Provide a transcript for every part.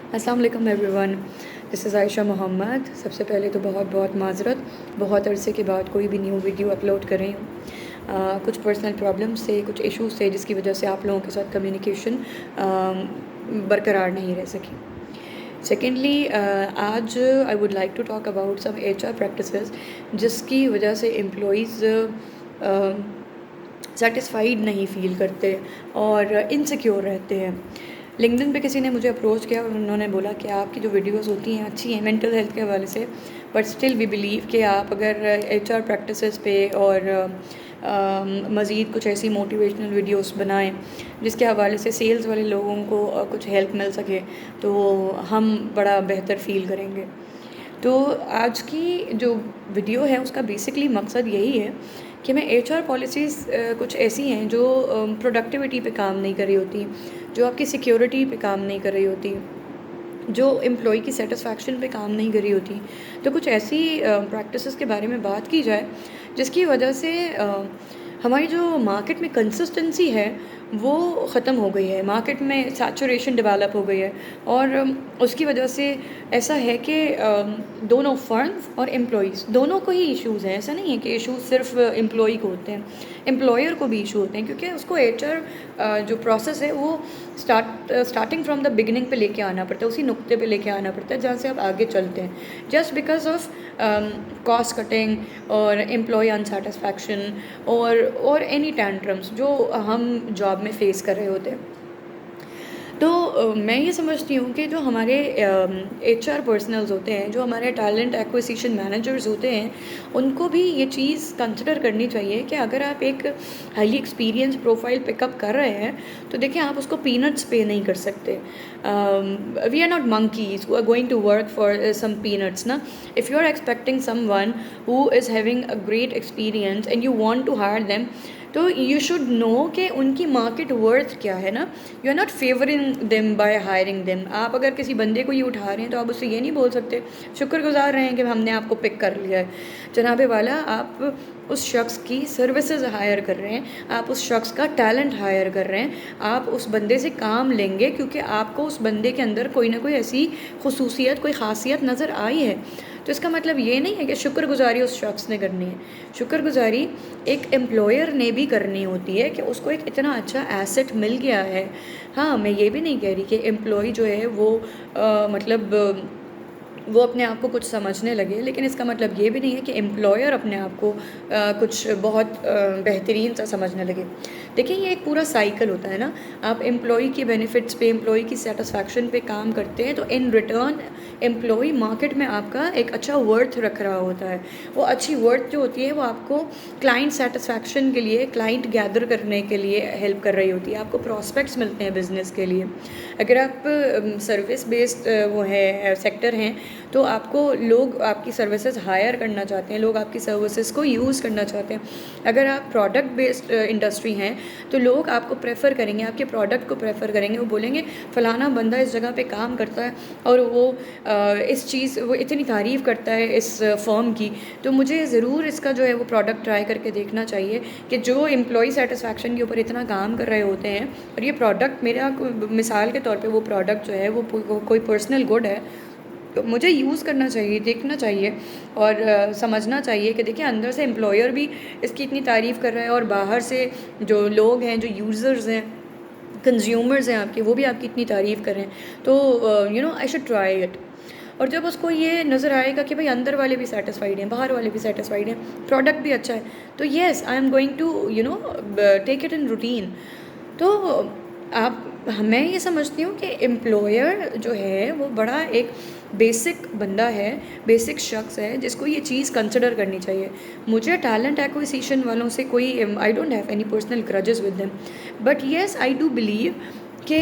अस्सलाम वालेकुम everyone, this is Ayesha Mohammed. सबसे पहले तो बहुत बहुत माज़रत, बहुत अरसे के बाद कोई भी न्यू वीडियो अपलोड कर रही हूँ। कुछ पर्सनल प्रॉब्लम से, कुछ इश्यूज से, जिसकी वजह से आप लोगों के साथ कम्युनिकेशन बरकरार नहीं रह सकी। सेकेंडली, आज I would like to talk about some HR practices जिसकी वजह से एम्प्लॉइज़ सेटिस्फाइड नहीं फ़ील करते और इनसिक्योर रहते हैं। लिंक्डइन पे किसी ने मुझे अप्रोच किया और उन्होंने बोला कि आपकी जो वीडियोस होती हैं अच्छी हैं मेंटल हेल्थ के हवाले से, बट स्टिल वी बिलीव कि आप अगर HR प्रैक्टिसेस पे और मज़ीद कुछ ऐसी मोटिवेशनल वीडियोस बनाएं जिसके हवाले से सेल्स वाले लोगों को कुछ हेल्प मिल सके, तो हम बड़ा बेहतर फ़ील करेंगे। तो आज की जो वीडियो है उसका बेसिकली मकसद यही है कि मैं HR पॉलिसीज़ कुछ ऐसी हैं जो प्रोडक्टिविटी पे काम नहीं कर रही होती, जो आपकी सिक्योरिटी पे काम नहीं कर रही होती, जो एम्प्लॉय की सेटिस्फैक्शन पे काम नहीं कर रही होती। तो कुछ ऐसी प्रैक्टिसेस के बारे में बात की जाए जिसकी वजह से हमारी जो मार्केट में कंसिस्टेंसी है वो ख़त्म हो गई है, मार्केट में सैचुरेशन डेवलप हो गई है। और उसकी वजह से ऐसा है कि दोनों फर्म्स और एम्प्लॉइज़ दोनों को ही इश्यूज़ हैं। ऐसा नहीं है कि इश्यूज़ सिर्फ एम्प्लॉई को होते हैं, एम्प्लॉयर को भी इशू होते हैं, क्योंकि उसको HR जो प्रोसेस है वो स्टार्टिंग फ्रॉम द बिगिनिंग पे लेके आना पड़ता है, उसी नुक्ते पे लेके आना पड़ता है जहाँ से आप आगे चलते हैं। Just because of cost cutting और एम्प्लॉय अनसेटिस्फैक्शन और एनी टेंट्रम्स जो हम जॉब में फेस कर रहे होते हैं। तो मैं ये समझती हूँ कि जो हमारे HR पर्सनल्स होते हैं, जो हमारे टैलेंट एक्विजिशन मैनेजर्स होते हैं, उनको भी ये चीज़ कंसिडर करनी चाहिए कि अगर आप एक हाईली एक्सपीरियंस प्रोफाइल पिकअप कर रहे हैं तो देखिए आप उसको पीनट्स पे नहीं कर सकते। We are not monkeys who are going to work for some peanuts ना। If you are expecting someone who is having a great experience and you want to hire them, तो यू शुड नो कि उनकी market worth क्या है ना। You are not favouring them by hiring them. आप अगर किसी बंदे को ये उठा रहे हैं तो आप उससे ये नहीं बोल सकते, शुक्रगुजार रहे हैं कि हमने आपको पिक कर लिया है। जनाबे वाला, आप उस शख्स की सर्विसेज हायर कर रहे हैं, आप उस शख्स का टैलेंट हायर कर रहे हैं, आप उस बंदे से काम लेंगे क्योंकि आपको उस बंदे के अंदर कोई ना कोई ऐसी खसूसियत, कोई ख़ासियत नज़र आई है। तो इसका मतलब ये नहीं है कि शुक्रगुजारी उस शख्स ने करनी है। शुक्रगुजारी एक एम्प्लॉयर ने भी करनी होती है कि उसको एक इतना अच्छा एसेट मिल गया है। हाँ, मैं ये भी नहीं कह रही कि एम्प्लॉय जो है वो मतलब वो अपने आप को कुछ समझने लगे, लेकिन इसका मतलब ये भी नहीं है कि एम्प्लॉयर अपने आप को कुछ बहुत बेहतरीन सा समझने लगे। देखिए, ये एक पूरा साइकिल होता है ना। आप एम्प्लॉय के बेनिफिट्स पे, एम्प्लॉय की सेटिस्फैक्शन पे काम करते हैं, तो इन रिटर्न एम्प्लॉय मार्केट में आपका एक अच्छा वर्थ रख रहा होता है। वो अच्छी वर्थ जो होती है वो आपको क्लाइंट सेटिस्फैक्शन के लिए, क्लाइंट गैदर करने के लिए हेल्प कर रही होती है, आपको प्रॉस्पेक्ट्स मिलते हैं बिज़नेस के लिए। अगर आप सर्विस बेस्ड वो है सेक्टर हैं, तो आपको लोग आपकी सर्विसेज हायर करना चाहते हैं, लोग आपकी सर्विसेज को यूज़ करना चाहते हैं। अगर आप प्रोडक्ट बेस्ड इंडस्ट्री हैं तो लोग आपको प्रेफर करेंगे, आपके प्रोडक्ट को प्रेफर करेंगे। वो बोलेंगे फ़लाना बंदा इस जगह पे काम करता है और वो इस चीज़, वो इतनी तारीफ़ करता है इस फर्म की, तो मुझे ज़रूर इसका जो है वो प्रोडक्ट ट्राई करके देखना चाहिए। कि जो एम्प्लॉय सेटिस्फैक्शन के ऊपर इतना काम कर रहे होते हैं और ये प्रोडक्ट, मेरा मिसाल के तौर पे वो प्रोडक्ट जो है वो कोई पर्सनल गुड है, तो मुझे यूज़ करना चाहिए, देखना चाहिए और समझना चाहिए कि देखिए अंदर से एम्प्लॉयर भी इसकी इतनी तारीफ़ कर रहा है और बाहर से जो लोग हैं, जो यूज़र्स हैं, कंज्यूमर्स हैं आपके, वो भी आपकी इतनी तारीफ़ कर रहे हैं। तो आई शुड ट्राई इट। और जब उसको ये नज़र आएगा कि भाई अंदर वाले भी सेटिस्फाइड हैं, बाहर वाले भी सेटिस्फाइड हैं, प्रोडक्ट भी अच्छा है, तो yes, I am going to take it in routine. तो आप मैं ये समझती हूँ कि एम्प्लॉयर जो है वो बड़ा एक बेसिक बंदा है, बेसिक शख्स है जिसको ये चीज़ कंसिडर करनी चाहिए। मुझे टैलेंट एक्विजिशन वालों से कोई, I don't have any personal grudges with them, but yes I do believe कि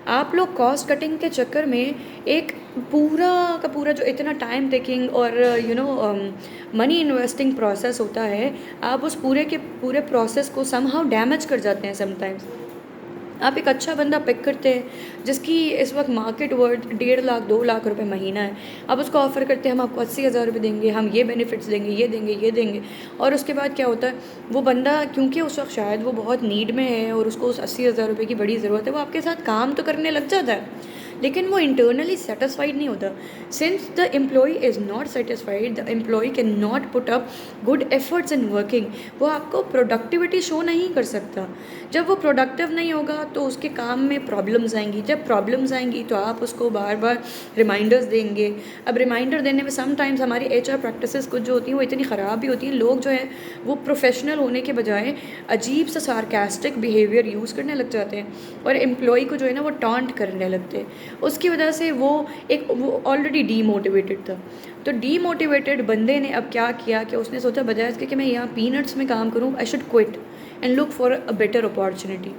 आप लोग कॉस्ट कटिंग के चक्कर में एक पूरा का पूरा जो इतना टाइम टेकिंग और मनी इन्वेस्टिंग प्रोसेस होता है, आप उस पूरे के पूरे प्रोसेस को समहाउ डैमेज कर जाते हैं समटाइम्स। आप एक अच्छा बंदा पिक करते हैं जिसकी इस वक्त मार्केट वर्थ 1.5 लाख 2 लाख रुपए महीना है, आप उसको ऑफ़र करते हैं हम आपको 80,000 रुपये देंगे, हम ये बेनिफिट्स देंगे, ये देंगे, ये देंगे। और उसके बाद क्या होता है, वो बंदा क्योंकि उस वक्त शायद वो बहुत नीड में है और उसको उस 80,000 रुपये की बड़ी ज़रूरत है, वो आपके साथ काम तो करने लग जाता है। लेकिन वो इंटरनली सेटिस्फाइड नहीं होता. Since the employee is not satisfied, the employee can not put up good efforts in working. वो आपको प्रोडक्टिविटी शो नहीं कर सकता. जब वो प्रोडक्टिव नहीं होगा तो उसके काम में प्रॉब्लम्स आएंगी. जब प्रॉब्लम्स आएंगी तो आप उसको बार बार रिमाइंडर्स देंगे. अब रिमाइंडर देने में समटाइम्स हमारी HR प्रैक्टिसेस कुछ जो होती हैं वो इतनी ख़राब भी होती हैं. लोग जो है वो प्रोफेशनल होने के बजाय अजीब सा सार्कास्टिक बिहेवियर यूज़ करने लग जाते हैं और एम्प्लॉय को जो है ना वो टॉन्ट करने लगते हैं. उसकी वजह से वो ऑलरेडी डीमोटिवेटेड था. तो डीमोटिवेटेड बंदे ने अब क्या किया कि उसने सोचा बजाय इसके कि मैं यहाँ पीनट्स में काम करूँ, I should quit and look for a better opportunity.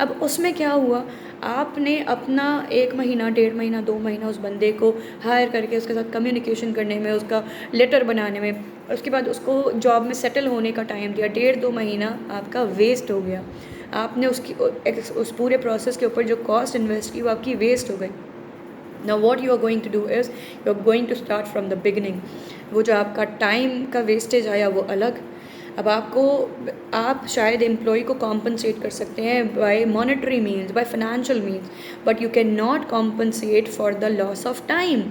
अब उसमें क्या हुआ, आपने अपना 1 महीना 1.5 महीना 2 महीना उस बंदे को हायर करके उसके साथ कम्युनिकेशन करने में, उसका लेटर बनाने में, उसके बाद उसको जॉब में सेटल होने का टाइम दिया. 1.5-2 महीना आपका वेस्ट हो गया. आपने उस पूरे प्रोसेस के ऊपर जो कॉस्ट इन्वेस्ट की वो आपकी वेस्ट हो गई. Now what you are going to do is you are going to start from the beginning. वो जो आपका टाइम का वेस्टेज आया वो अलग. अब आप शायद एम्प्लॉय को कॉम्पनसेट कर सकते हैं by monetary means, by financial means, but you can not compensate for the loss of time.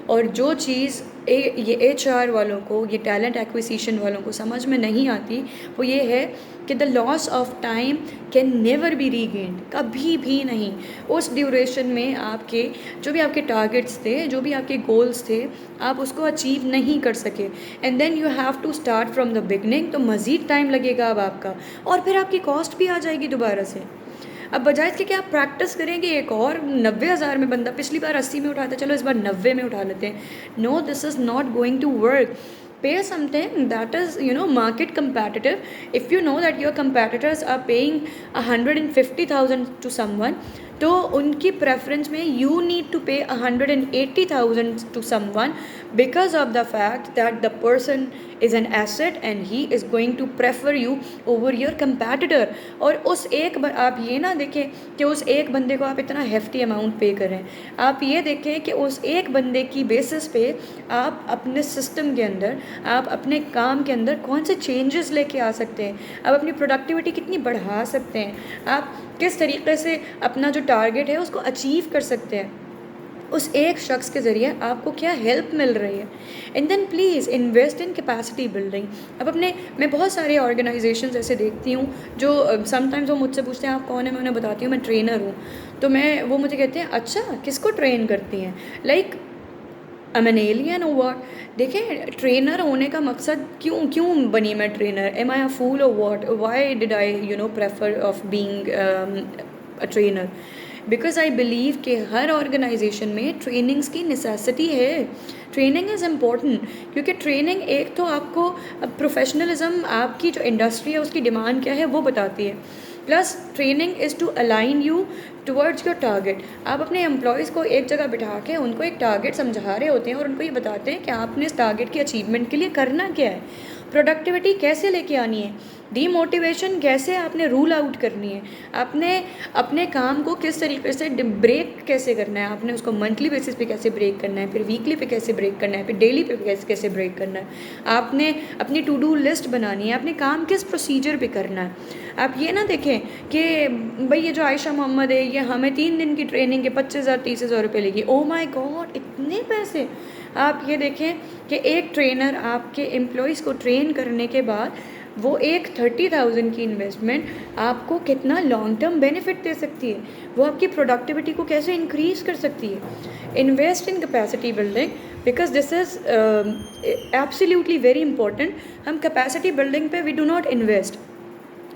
और जो चीज़ ये HR वालों को, ये टैलेंट एक्विजिशन वालों को समझ में नहीं आती वो ये है कि the loss of time can never be regained. कभी भी नहीं. उस ड्यूरेशन में आपके जो भी आपके टारगेट्स थे, जो भी आपके गोल्स थे, आप उसको अचीव नहीं कर सके. And then you have to start from the beginning. तो मज़ीद टाइम लगेगा अब आपका, और फिर आपकी कॉस्ट भी आ जाएगी दोबारा से. अब बजाय इसके कि आप प्रैक्टिस करेंगे एक और 90,000 में बंदा पिछली बार 80 में उठाया था, चलो इस बार 90 में उठा लेते हैं. No, this is not going to work. Pay something that is market competitive. If you know that your competitors are paying 150,000 to someone, तो उनकी प्रेफरेंस में you need to pay 180,000 to someone because of the fact that the person is an asset and he is going to prefer you over your competitor. और उस आप ये ना देखें कि उस एक बंदे को आप इतना hefty amount पे कर रहे हैं. आप ये देखें कि उस एक बंदे की बेसिस पे आप अपने सिस्टम के अंदर, आप अपने काम के अंदर कौन से चेंजेस लेके आ सकते हैं, आप अपनी प्रोडक्टिविटी कितनी बढ़ा सकते हैं, आप किस तरीके से अपना जो टारगेट है उसको अचीव कर सकते हैं. उस एक शख्स के ज़रिए आपको क्या हेल्प मिल रही है. And then please invest in capacity building. अब मैं बहुत सारे ऑर्गेनाइजेशंस ऐसे देखती हूँ जो समटाइम्स वो मुझसे पूछते हैं आप कौन है, मैं उन्हें बताती हूँ मैं ट्रेनर हूँ. तो वो मुझे कहते हैं अच्छा किसको ट्रेन करती हैं, like I am an alien और व्हाट. देखें, ट्रेनर होने का मकसद क्यों बनी मैं ट्रेनर? एम आई अ फूल और what? Why did I prefer of being a trainer? Because I believe कि हर ऑर्गेनाइजेशन में ट्रेनिंग्स की नेसेसिटी है. ट्रेनिंग इज़ इम्पोर्टेंट क्योंकि ट्रेनिंग एक तो आपको प्रोफेशनलिज्म, आपकी जो इंडस्ट्री है उसकी डिमांड क्या है वो बताती है. Plus training is to align you towards your target. आप अपने एम्प्लॉयज़ को एक जगह बिठा के उनको एक टारगेट समझा रहे होते हैं और उनको ये बताते हैं कि आपने इस टारगेट की अचीवमेंट के लिए करना क्या है, प्रोडक्टिविटी कैसे लेके आनी है, डीमोटिवेशन कैसे आपने रूल आउट करनी है, आपने अपने काम को किस तरीके से ब्रेक कैसे करना है, आपने उसको मंथली बेसिस पे कैसे ब्रेक करना है, फिर वीकली पे कैसे ब्रेक करना है, फिर डेली पे कैसे ब्रेक करना है, आपने अपनी टू डू लिस्ट बनानी है, आपने काम किस प्रोसीजर पे करना है. आप ये ना देखें कि भाई ये जो आयशा मोहम्मद है ये हमें 3 दिन की ट्रेनिंग के 25,000-30,000 रुपये लेगी. ओ माय गॉड, इतने पैसे. आप ये देखें कि एक ट्रेनर आपके एम्प्लॉयज़ को ट्रेन करने के बाद वो एक 30,000 की इन्वेस्टमेंट आपको कितना लॉन्ग टर्म बेनिफिट दे सकती है, वो आपकी प्रोडक्टिविटी को कैसे इंक्रीज़ कर सकती है. Invest in capacity building because this is absolutely very important. हम कैपेसिटी बिल्डिंग पे वी डू नॉट इन्वेस्ट.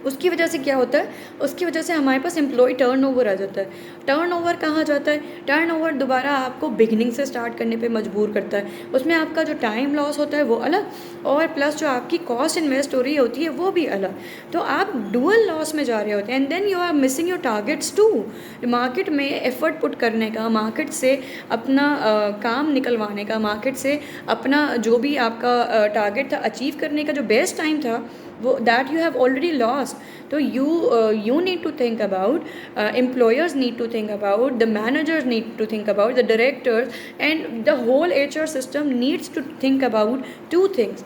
उसकी वजह से क्या होता है, उसकी वजह से हमारे पास एम्प्लॉय टर्नओवर आ जाता है. टर्नओवर कहाँ जाता है? टर्नओवर दोबारा आपको बिगनिंग से स्टार्ट करने पे मजबूर करता है. उसमें आपका जो टाइम लॉस होता है वो अलग, और प्लस जो आपकी कॉस्ट इन्वेस्ट हो रही होती है वो भी अलग. तो आप डुअल लॉस में जा रहे होते हैं. And then you are missing your targets too. Market में एफर्ट पुट करने का, मार्केट से अपना काम निकलवाने का, मार्केट से अपना जो भी आपका टारगेट था अचीव करने का जो बेस्ट टाइम था वो that you have already lost. तो you need to think about, employers need to think about, the managers need to think about, the directors and the whole HR system needs to think about 2 things.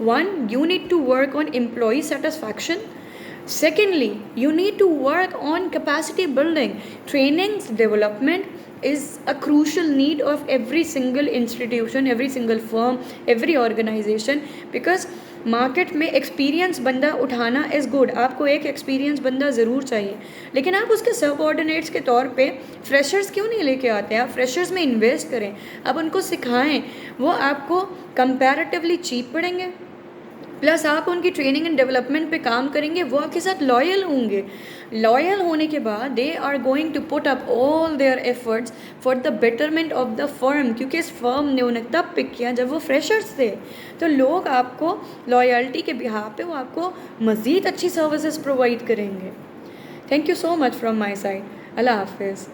One, you need to work on employee satisfaction. Secondly, you need to work on capacity building, trainings, development, is a crucial need of every single institution, every single firm, every organization, because market में experience बंदा उठाना is good, आपको एक experience बंदा ज़रूर चाहिए, लेकिन आप उसके सबऑर्डिनेट्स के तौर पे फ्रेशर्स क्यों नहीं लेके आते? आप फ्रेशर्स में इन्वेस्ट करें, आप उनको सिखाएं, वो आपको कंपैरेटिवली चीप पड़ेंगे, प्लस आप उनकी ट्रेनिंग एंड डेवलपमेंट पे काम करेंगे, वो आपके साथ लॉयल होंगे। लॉयल होने के बाद they are going to put up all their efforts for the betterment of the firm, क्योंकि इस फर्म ने उन्हें तब पिक किया जब वो फ्रेशर्स थे। तो लोग आपको लॉयल्टी के बिहाफ पे वो आपको मज़ीद अच्छी सर्विसेज प्रोवाइड करेंगे। Thank you so much from my side. अल्लाह हाफिज़।